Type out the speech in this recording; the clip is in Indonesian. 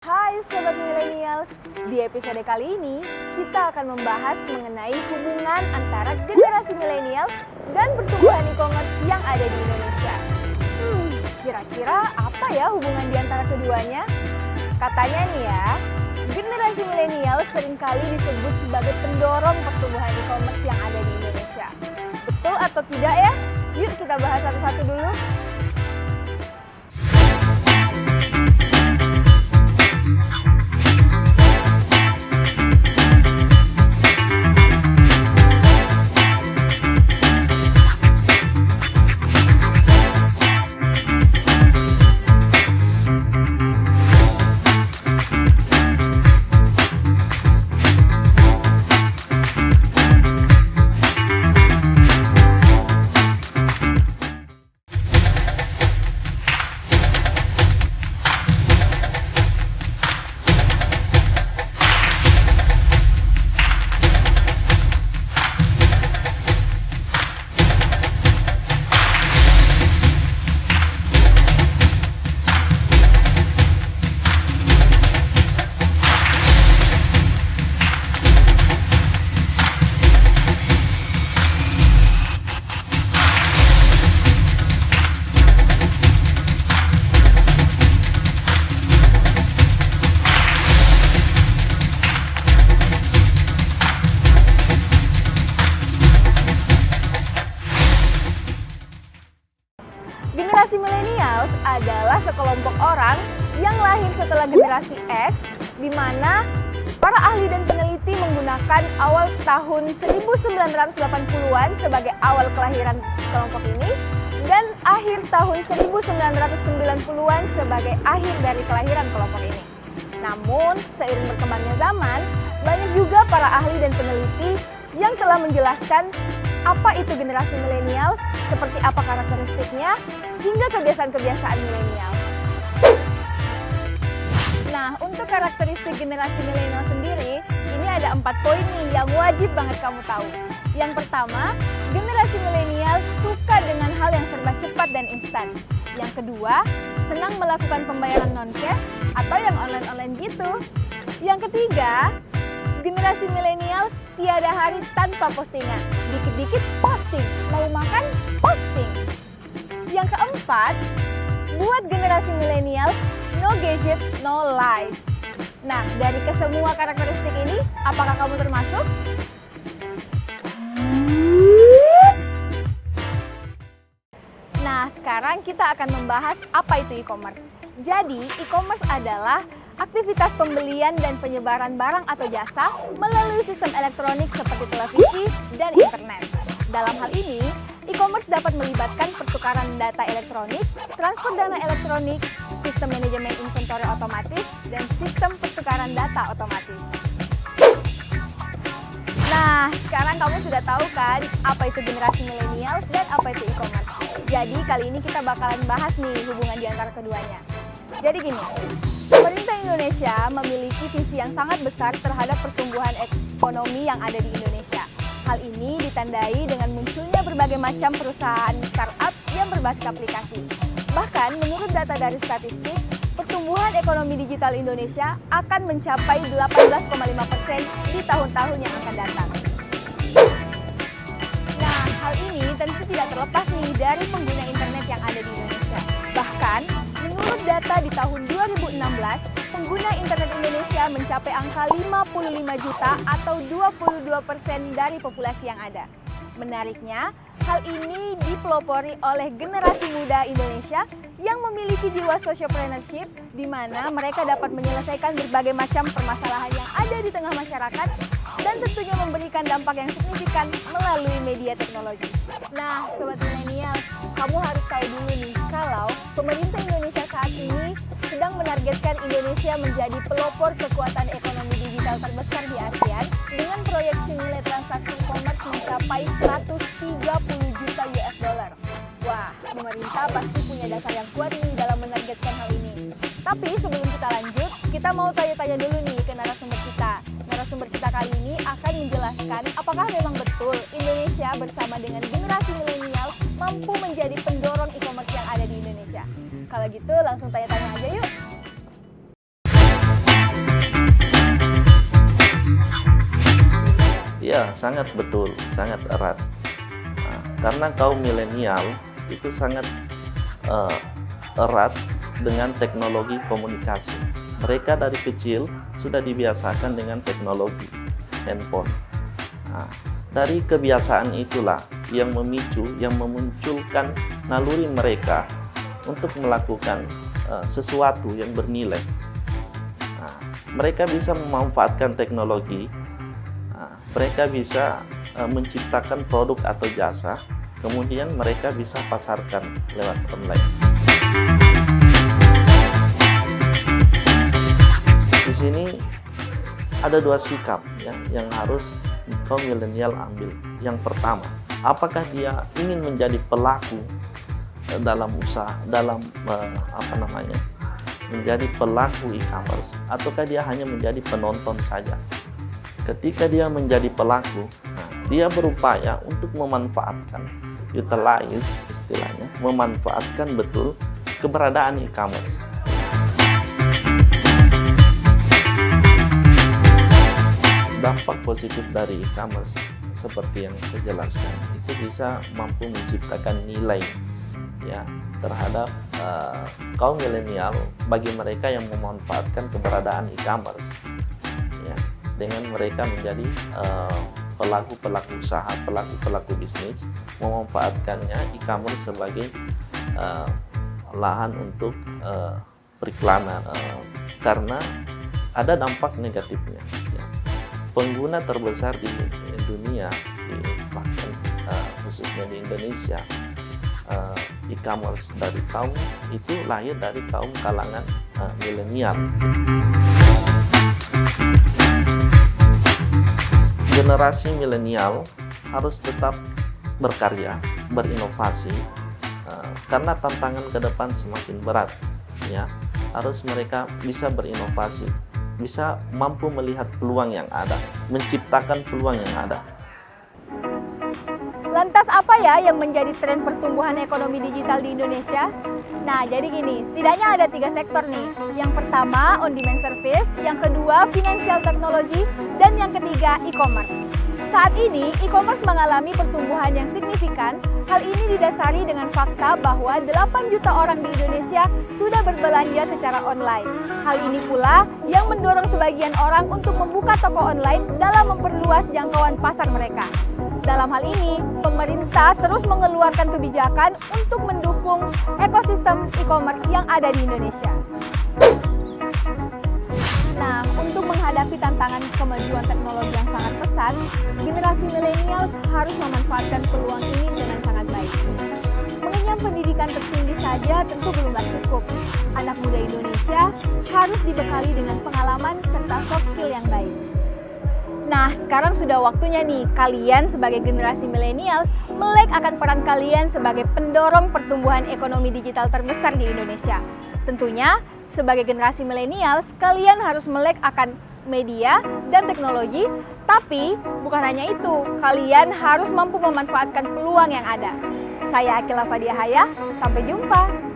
Hai Sobat Millennials, di episode kali ini kita akan membahas mengenai hubungan antara generasi milenial dan pertumbuhan e-commerce yang ada di Indonesia. Kira-kira apa ya hubungan di antara keduanya? Katanya nih ya, generasi milenial seringkali disebut sebagai pendorong pertumbuhan e-commerce yang ada di Indonesia. Betul atau tidak ya? Yuk kita bahas satu-satu dulu. Generasi millennials adalah sekelompok orang yang lahir setelah generasi X, di mana para ahli dan peneliti menggunakan awal tahun 1980-an sebagai awal kelahiran kelompok ini, dan akhir tahun 1990-an sebagai akhir dari kelahiran kelompok ini. Namun, seiring berkembangnya zaman, banyak juga para ahli dan peneliti yang telah menjelaskan apa itu generasi milenial, seperti apa karakteristiknya, hingga kebiasaan-kebiasaan milenial. Nah, untuk karakteristik generasi milenial sendiri, ini ada 4 poin nih yang wajib banget kamu tahu. Yang pertama, generasi milenial suka dengan hal yang serba cepat dan instan. Yang kedua, senang melakukan pembayaran non-cash atau yang online-online gitu. Yang ketiga, generasi milenial tiada hari tanpa postingan. Dikit-dikit posting, mau makan posting. Yang keempat, buat generasi milenial, no gadget, no life. Nah, dari kesemua karakteristik ini, apakah kamu termasuk? Nah, sekarang kita akan membahas apa itu e-commerce. Jadi, e-commerce adalah aktivitas pembelian dan penyebaran barang atau jasa melalui sistem elektronik seperti televisi dan internet. Dalam hal ini, e-commerce dapat melibatkan pertukaran data elektronik, transfer dana elektronik, sistem manajemen inventory otomatis, dan sistem pertukaran data otomatis. Nah, sekarang kamu sudah tahu kan apa itu generasi milenial dan apa itu e-commerce. Jadi, kali ini kita bakalan bahas nih hubungan di antara keduanya. Jadi gini, pemerintah Indonesia memiliki visi yang sangat besar terhadap pertumbuhan ekonomi yang ada di Indonesia. Hal ini ditandai dengan munculnya berbagai macam perusahaan startup yang berbasis aplikasi. Bahkan menurut data dari statistik, pertumbuhan ekonomi digital Indonesia akan mencapai 18,5% di tahun-tahun yang akan datang. Nah, hal ini tentu tidak terlepas nih dari pengguna internet yang ada di Indonesia. Bahkan, menurut data di tahun 2016, pengguna internet Indonesia mencapai angka 55 juta atau 22% dari populasi yang ada. Menariknya, hal ini dipelopori oleh generasi muda Indonesia yang memiliki jiwa sociopreneurship, di mana mereka dapat menyelesaikan berbagai macam permasalahan yang ada di tengah masyarakat dan tentunya memberikan dampak yang signifikan melalui media teknologi. Nah, Sobat Milenial, kamu harus tahu dulu nih, kalau pemerintah Indonesia saat ini sedang menargetkan Indonesia menjadi pelopor kekuatan ekonomi digital terbesar di ASEAN dengan proyeksi nilai transaksi e-commerce mencapai 130 juta US dollar. Wah, pemerintah pasti punya dasar yang kuat nih dalam menargetkan hal ini. Tapi sebelum kita lanjut, kita mau tanya-tanya dulu nih ke narasumber kita. Narasumber kita kali ini akan menjelaskan apakah memang betul Indonesia bersama dengan generasi milenial mampu menjadi pendorong e-commerce yang ada di Indonesia. Kalau gitu langsung tanya-tanya aja yuk. Iya, sangat betul, sangat erat. Nah, karena kaum milenial itu sangat erat dengan teknologi komunikasi. Mereka dari kecil sudah dibiasakan dengan teknologi handphone. Nah, dari kebiasaan itulah yang memicu, yang memunculkan naluri mereka untuk melakukan sesuatu yang bernilai. Nah, mereka bisa memanfaatkan teknologi, mereka bisa menciptakan produk atau jasa, kemudian mereka bisa pasarkan lewat online. Di sini ada dua sikap ya, yang harus kaum milenial ambil. Yang pertama, apakah dia ingin menjadi pelaku dalam usaha, dalam menjadi pelaku e-commerce, ataukah dia hanya menjadi penonton saja? Ketika dia menjadi pelaku, dia berupaya untuk memanfaatkan, utilize istilahnya, memanfaatkan betul keberadaan e-commerce. Dampak positif dari e-commerce seperti yang saya jelaskan itu bisa mampu menciptakan nilai ya terhadap kaum milenial bagi mereka yang memanfaatkan keberadaan e-commerce ya, dengan mereka menjadi pelaku-pelaku usaha, pelaku-pelaku bisnis, memanfaatkannya e-commerce sebagai lahan untuk periklanan karena ada dampak negatifnya ya. Pengguna terbesar di dunia, bahkan khususnya di Indonesia, e-commerce dari kaum itu lahir dari kaum kalangan milenial. Generasi milenial harus tetap berkarya, berinovasi, karena tantangan ke depan semakin berat. Ya, harus mereka bisa berinovasi, bisa mampu melihat peluang yang ada, menciptakan peluang yang ada. Lantas apa ya yang menjadi tren pertumbuhan ekonomi digital di Indonesia? Nah, jadi gini, setidaknya ada 3 sektor nih. Yang pertama, on-demand service, yang kedua, financial technology, dan yang ketiga, e-commerce. Saat ini, e-commerce mengalami pertumbuhan yang signifikan. Hal ini didasari dengan fakta bahwa 8 juta orang di Indonesia sudah berbelanja secara online. Hal ini pula yang mendorong sebagian orang untuk membuka toko online dalam memperluas jangkauan pasar mereka. Dalam hal ini, pemerintah terus mengeluarkan kebijakan untuk mendukung ekosistem e-commerce yang ada di Indonesia. Nah, untuk menghadapi tantangan kemajuan teknologi yang sangat pesat, generasi milenial harus memanfaatkan peluang ini dengan sangat baik. Mengenyam pendidikan tertinggi saja tentu belumlah cukup. Anak muda Indonesia harus dibekali dengan pengalaman serta soft skill yang baik. Nah, sekarang sudah waktunya nih kalian sebagai generasi milenials melek akan peran kalian sebagai pendorong pertumbuhan ekonomi digital terbesar di Indonesia. Tentunya, sebagai generasi milenials, kalian harus melek akan media dan teknologi, tapi bukan hanya itu, kalian harus mampu memanfaatkan peluang yang ada. Saya Akila Fadiahaya, sampai jumpa!